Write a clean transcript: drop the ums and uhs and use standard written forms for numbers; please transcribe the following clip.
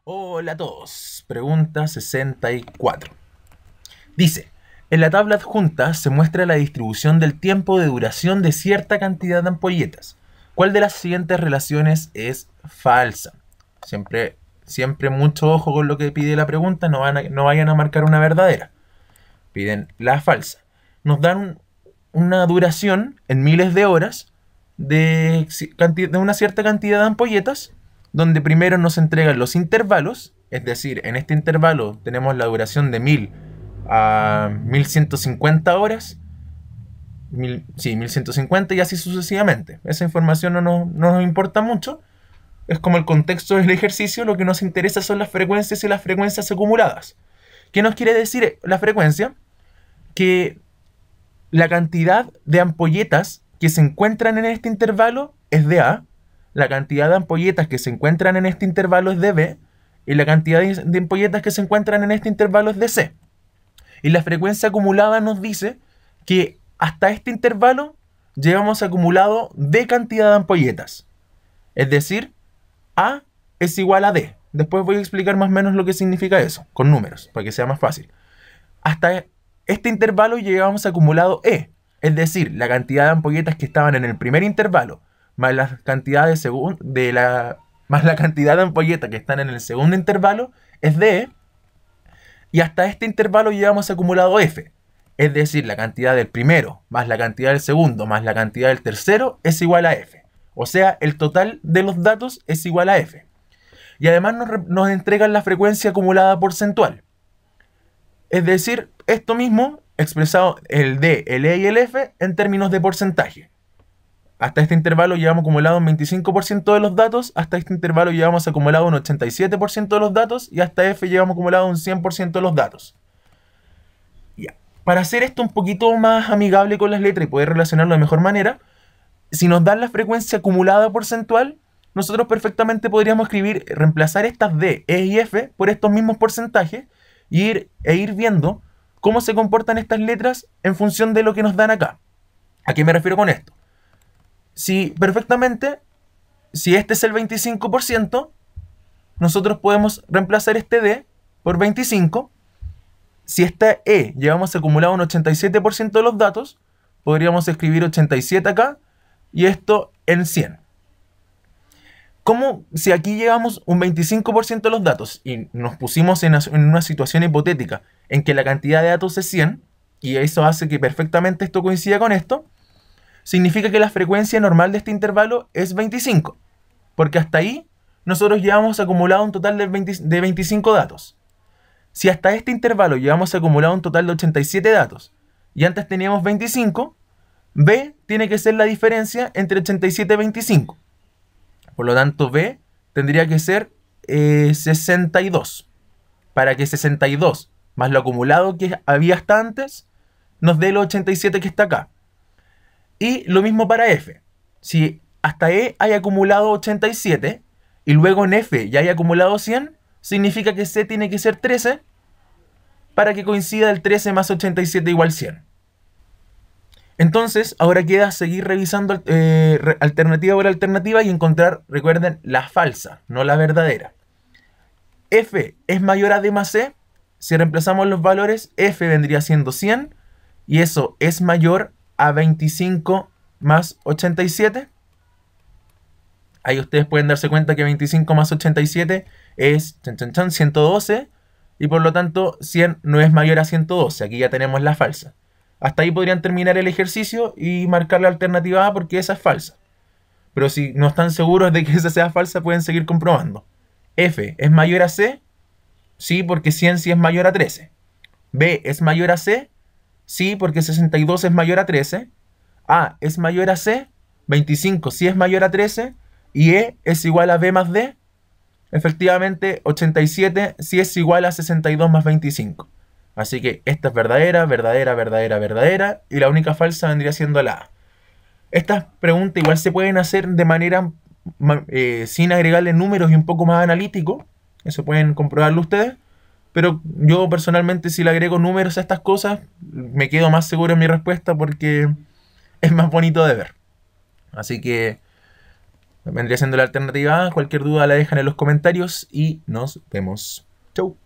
Hola a todos. Pregunta 64. Dice, en la tabla adjunta se muestra la distribución del tiempo de duración de cierta cantidad de ampolletas. ¿Cuál de las siguientes relaciones es falsa? Siempre mucho ojo con lo que pide la pregunta, no vayan a marcar una verdadera. Piden la falsa. Nos dan una duración en miles de horas de una cierta cantidad de ampolletas, donde primero nos entregan los intervalos, es decir, en este intervalo tenemos la duración de 1000 a 1150 horas, 1150 y así sucesivamente. Esa información no nos importa mucho, es como el contexto del ejercicio, lo que nos interesa son las frecuencias y las frecuencias acumuladas. ¿Qué nos quiere decir la frecuencia? Que la cantidad de ampolletas que se encuentran en este intervalo es de A, la cantidad de ampolletas que se encuentran en este intervalo es de B, y la cantidad de ampolletas que se encuentran en este intervalo es de C. Y la frecuencia acumulada nos dice que hasta este intervalo llevamos acumulado D cantidad de ampolletas. Es decir, A es igual a D. Después voy a explicar más o menos lo que significa eso, con números, para que sea más fácil. Hasta este intervalo llevamos acumulado E, es decir, la cantidad de ampolletas que estaban en el primer intervalo, más la cantidad más la cantidad de ampolletas que están en el segundo intervalo, es de E, y hasta este intervalo llevamos acumulado F, es decir, la cantidad del primero, más la cantidad del segundo, más la cantidad del tercero, es igual a F. O sea, el total de los datos es igual a F. Y además nos entregan la frecuencia acumulada porcentual. Es decir, esto mismo expresado el D, el E y el F en términos de porcentaje. Hasta este intervalo llevamos acumulado un 25% de los datos, hasta este intervalo llevamos acumulado un 87% de los datos y hasta F llevamos acumulado un 100% de los datos. Ya. Para hacer esto un poquito más amigable con las letras y poder relacionarlo de mejor manera, si nos dan la frecuencia acumulada porcentual, nosotros perfectamente podríamos reemplazar estas D, E y F por estos mismos porcentajes e ir viendo cómo se comportan estas letras en función de lo que nos dan acá. ¿A qué me refiero con esto? Si este es el 25%, nosotros podemos reemplazar este D por 25. Si esta E llevamos acumulado un 87% de los datos, podríamos escribir 87 acá y esto en 100. ¿Cómo si aquí llevamos un 25% de los datos y nos pusimos en una situación hipotética en que la cantidad de datos es 100, y eso hace que perfectamente esto coincida con esto, significa que la frecuencia normal de este intervalo es 25, porque hasta ahí nosotros llevamos acumulado un total de 25 datos. Si hasta este intervalo llevamos acumulado un total de 87 datos y antes teníamos 25, B tiene que ser la diferencia entre 87 y 25. Por lo tanto, B tendría que ser 62. Para que 62 más lo acumulado que había hasta antes nos dé el 87 que está acá. Y lo mismo para F. Si hasta E hay acumulado 87 y luego en F ya hay acumulado 100, significa que C tiene que ser 13 para que coincida el 13 más 87 igual 100. Entonces, ahora queda seguir revisando alternativa por alternativa y encontrar, recuerden, la falsa, no la verdadera. F es mayor a D más C. Si reemplazamos los valores, F vendría siendo 100 y eso es mayor a 25 más 87. Ahí ustedes pueden darse cuenta que 25 más 87 es 112 y por lo tanto 100 no es mayor a 112. Aquí ya tenemos la falsa. Hasta ahí podrían terminar el ejercicio y marcar la alternativa A porque esa es falsa. Pero si no están seguros de que esa sea falsa, pueden seguir comprobando. F es mayor a C, sí, porque 100 sí es mayor a 13. B es mayor a C, sí, porque 62 es mayor a 13. A es mayor a C, 25 sí es mayor a 13. Y E es igual a B más D. Efectivamente, 87 sí es igual a 62 más 25. Así que esta es verdadera, verdadera, verdadera, verdadera. Y la única falsa vendría siendo la A. Estas preguntas igual se pueden hacer de manera sin agregarle números y un poco más analítico. Eso pueden comprobarlo ustedes. Pero yo personalmente, si le agrego números a estas cosas, me quedo más seguro en mi respuesta porque es más bonito de ver. Así que vendría siendo la alternativa A. Cualquier duda la dejan en los comentarios y nos vemos. Chau.